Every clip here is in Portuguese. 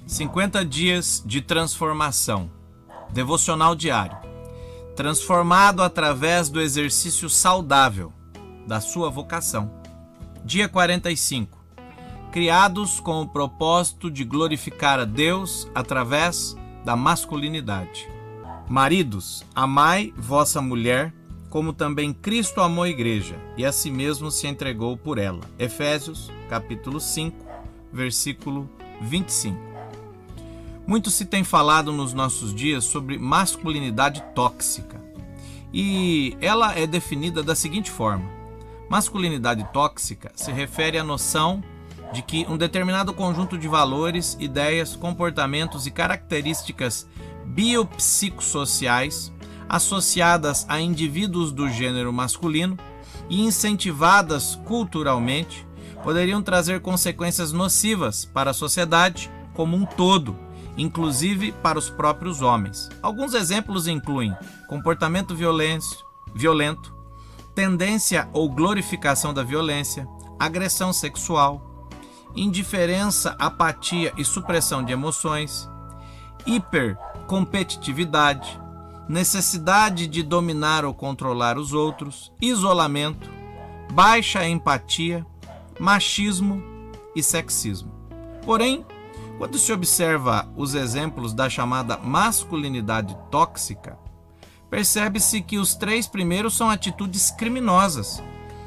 50 dias de transformação. Devocional diário. Transformado através do exercício saudável da sua vocação. Dia 45. Criados com o propósito de glorificar a Deus através da masculinidade. Maridos, amai vossa mulher, como também Cristo amou a igreja e a si mesmo se entregou por ela. Efésios, capítulo 5, versículo 25. Muito se tem falado nos nossos dias sobre masculinidade tóxica. E ela é definida da seguinte forma: masculinidade tóxica se refere à noção de que um determinado conjunto de valores, ideias, comportamentos e características biopsicossociais associadas a indivíduos do gênero masculino e incentivadas culturalmente poderiam trazer consequências nocivas para a sociedade como um todo, inclusive para os próprios homens. Alguns exemplos incluem comportamento violento, tendência ou glorificação da violência, agressão sexual, indiferença, apatia e supressão de emoções, hipercompetitividade, necessidade de dominar ou controlar os outros, isolamento, baixa empatia, machismo e sexismo. Porém, quando se observa os exemplos da chamada masculinidade tóxica, percebe-se que os 3 primeiros são atitudes criminosas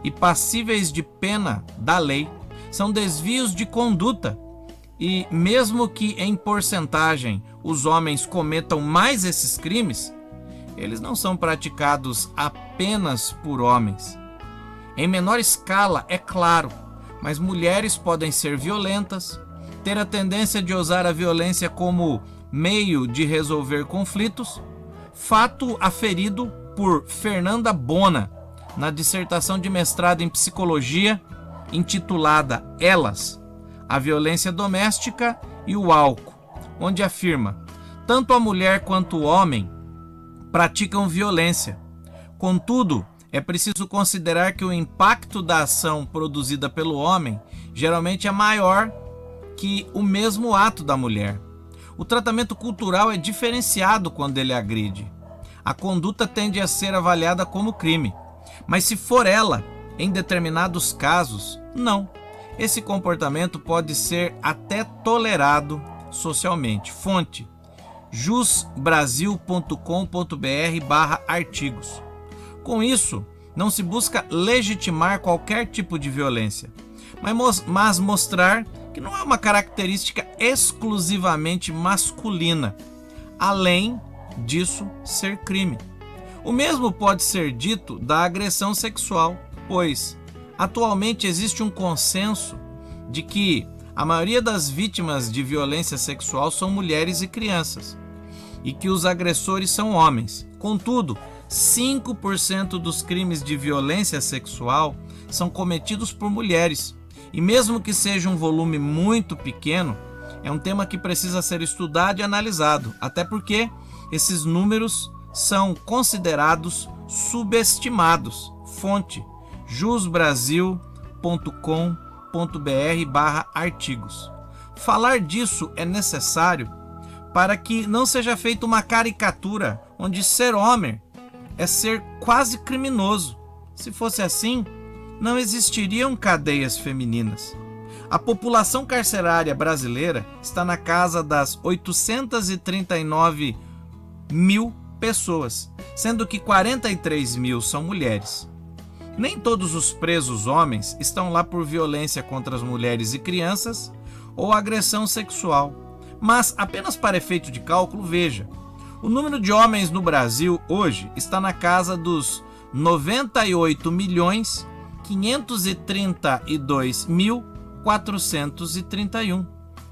e passíveis de pena da lei, são desvios de conduta e, mesmo que em porcentagem os homens cometam mais esses crimes, eles não são praticados apenas por homens. Em menor escala, é claro, mas mulheres podem ser violentas, ter a tendência de usar a violência como meio de resolver conflitos, fato aferido por Fernanda Bona na dissertação de mestrado em psicologia intitulada Elas, a violência doméstica e o álcool, onde afirma: tanto a mulher quanto o homem praticam violência. Contudo, é preciso considerar que o impacto da ação produzida pelo homem geralmente é maior que o mesmo ato da mulher. O tratamento cultural é diferenciado quando ele agride. A conduta tende a ser avaliada como crime, mas se for ela, em determinados casos, não. Esse comportamento pode ser até tolerado socialmente. Fonte: jusbrasil.com.br/artigos. Com isso, não se busca legitimar qualquer tipo de violência, mas mostrar que não é uma característica exclusivamente masculina, além disso ser crime. O mesmo pode ser dito da agressão sexual, pois atualmente existe um consenso de que a maioria das vítimas de violência sexual são mulheres e crianças, e que os agressores são homens. Contudo, 5% dos crimes de violência sexual são cometidos por mulheres. E mesmo que seja um volume muito pequeno, é um tema que precisa ser estudado e analisado, até porque esses números são considerados subestimados. Fonte: jusbrasil.com.br/artigos. Falar disso é necessário para que não seja feita uma caricatura onde ser homem é ser quase criminoso. Se fosse assim, não existiriam cadeias femininas. A população carcerária brasileira está na casa das 839 mil pessoas, sendo que 43 mil são mulheres. Nem todos os presos homens estão lá por violência contra as mulheres e crianças ou agressão sexual. Mas, apenas para efeito de cálculo, veja: o número de homens no Brasil hoje está na casa dos 98.532.431.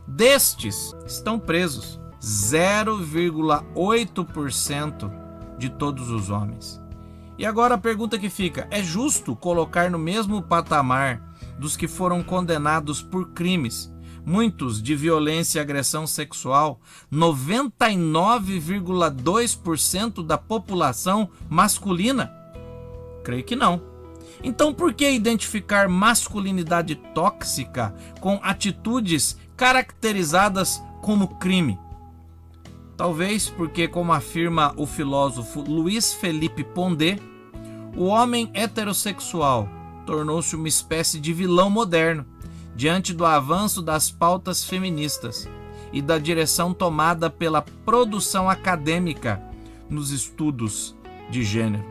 Destes estão presos 0,8% de todos os homens. E agora a pergunta que fica: é justo colocar no mesmo patamar dos que foram condenados por crimes, muitos de violência e agressão sexual, 99,2% da população masculina? Creio que não. Então, por que identificar masculinidade tóxica com atitudes caracterizadas como crime. Talvez porque, como afirma o filósofo Luiz Felipe Pondé, o homem heterossexual tornou-se uma espécie de vilão moderno diante do avanço das pautas feministas e da direção tomada pela produção acadêmica nos estudos de gênero.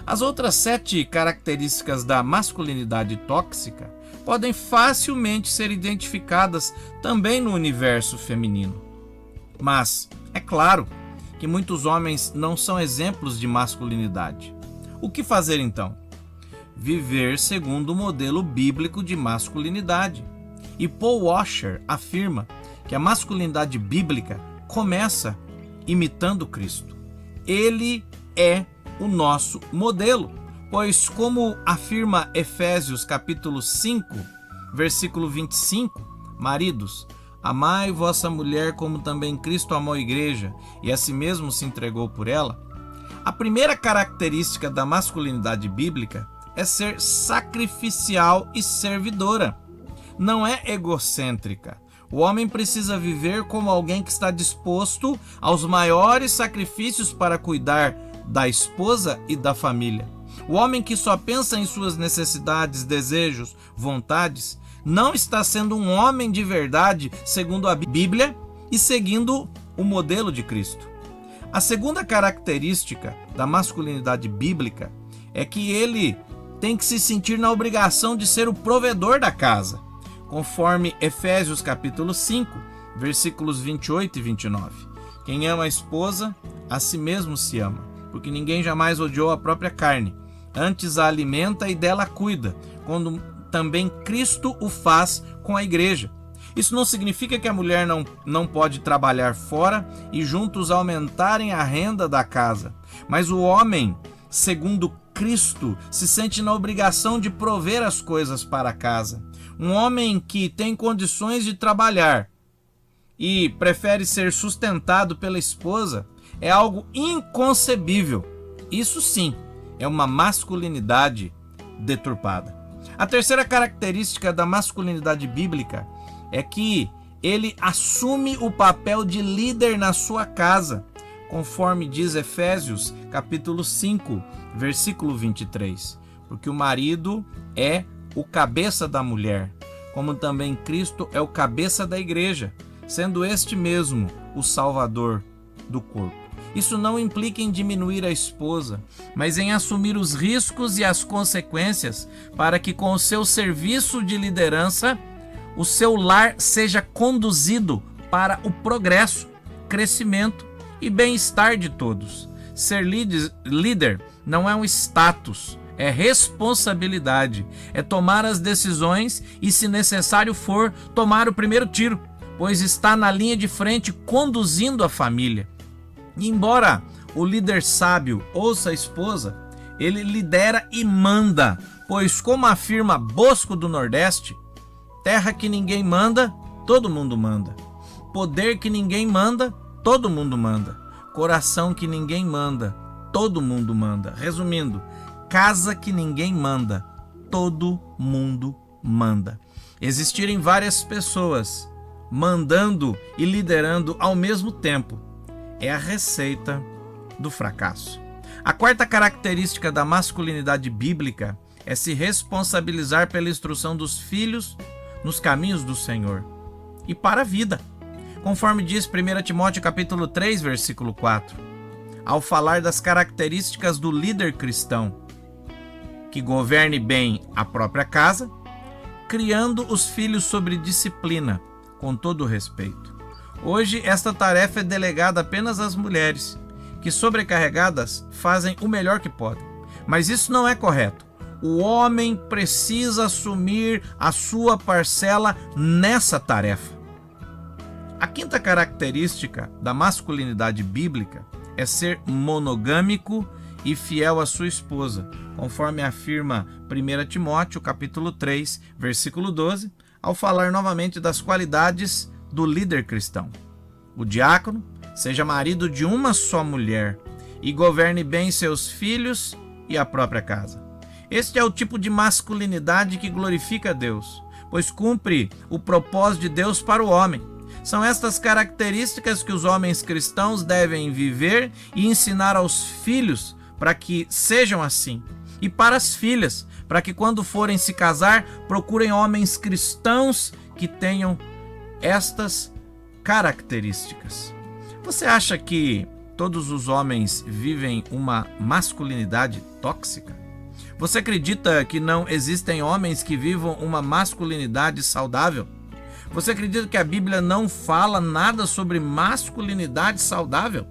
As outras 7 características da masculinidade tóxica podem facilmente ser identificadas também no universo feminino. Mas é claro que muitos homens não são exemplos de masculinidade. O que fazer então? Viver segundo o modelo bíblico de masculinidade. E Paul Washer afirma que a masculinidade bíblica começa imitando Cristo. Ele é o nosso modelo, pois, como afirma Efésios capítulo 5, versículo 25, maridos, amai vossa mulher como também Cristo amou a igreja e a si mesmo se entregou por ela. A primeira característica da masculinidade bíblica é ser sacrificial e servidora. Não é egocêntrica. O homem precisa viver como alguém que está disposto aos maiores sacrifícios para cuidar da esposa e da família. O homem que só pensa em suas necessidades, desejos, vontades, não está sendo um homem de verdade segundo a Bíblia e seguindo o modelo de Cristo. A segunda característica da masculinidade bíblica é que ele tem que se sentir na obrigação de ser o provedor da casa, conforme Efésios capítulo 5, versículos 28 e 29. Quem ama a esposa, a si mesmo se ama, porque ninguém jamais odiou a própria carne, antes a alimenta e dela cuida, quando também Cristo o faz com a igreja. Isso não significa que a mulher não pode trabalhar fora e juntos aumentarem a renda da casa, mas o homem, segundo Cristo, se sente na obrigação de prover as coisas para a casa. Um homem que tem condições de trabalhar e prefere ser sustentado pela esposa é algo inconcebível. Isso sim é uma masculinidade deturpada. A terceira característica da masculinidade bíblica é que ele assume o papel de líder na sua casa, conforme diz Efésios capítulo 5, versículo 23. Porque o marido é o cabeça da mulher, como também Cristo é o cabeça da igreja, sendo este mesmo o Salvador do corpo. Isso não implica em diminuir a esposa, mas em assumir os riscos e as consequências para que, com o seu serviço de liderança, o seu lar seja conduzido para o progresso, crescimento e bem-estar de todos. Ser líder não é um status, é responsabilidade, é tomar as decisões e, se necessário for, tomar o primeiro tiro, pois está na linha de frente conduzindo a família. E embora o líder sábio ouça a esposa, ele lidera e manda, pois, como afirma Bosco do Nordeste, terra que ninguém manda, todo mundo manda. Poder que ninguém manda, todo mundo manda. Coração que ninguém manda, todo mundo manda. Resumindo, casa que ninguém manda, todo mundo manda. Existirem várias pessoas mandando e liderando ao mesmo tempo é a receita do fracasso. A quarta característica da masculinidade bíblica é se responsabilizar pela instrução dos filhos nos caminhos do Senhor e para a vida, conforme diz 1 Timóteo capítulo 3, versículo 4, ao falar das características do líder cristão, que governe bem a própria casa, criando os filhos sobre disciplina, com todo o respeito. Hoje, esta tarefa é delegada apenas às mulheres, que, sobrecarregadas, fazem o melhor que podem. Mas isso não é correto. O homem precisa assumir a sua parcela nessa tarefa. A quinta característica da masculinidade bíblica é ser monogâmico e fiel à sua esposa, conforme afirma 1 Timóteo capítulo 3, versículo 12, ao falar novamente das qualidades do líder cristão. O diácono seja marido de uma só mulher e governe bem seus filhos e a própria casa. Este é o tipo de masculinidade que glorifica a Deus, pois cumpre o propósito de Deus para o homem. São estas características que os homens cristãos devem viver e ensinar aos filhos para que sejam assim. E para as filhas, para que quando forem se casar, procurem homens cristãos que tenham estas características. Você acha que todos os homens vivem uma masculinidade tóxica? Você acredita que não existem homens que vivam uma masculinidade saudável? Você acredita que a Bíblia não fala nada sobre masculinidade saudável?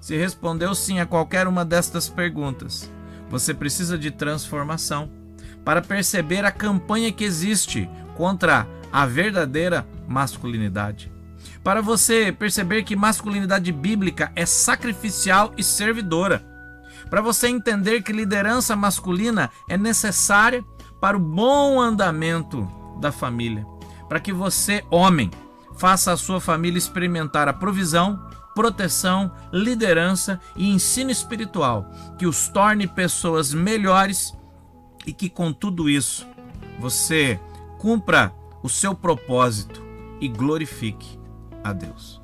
Se respondeu sim a qualquer uma destas perguntas, você precisa de transformação para perceber a campanha que existe contra a verdadeira masculinidade. Para você perceber que masculinidade bíblica é sacrificial e servidora. Para você entender que liderança masculina é necessária para o bom andamento da família. Para que você, homem, faça a sua família experimentar a provisão, proteção, liderança e ensino espiritual que os torne pessoas melhores e que com tudo isso você cumpra o seu propósito e glorifique a Deus.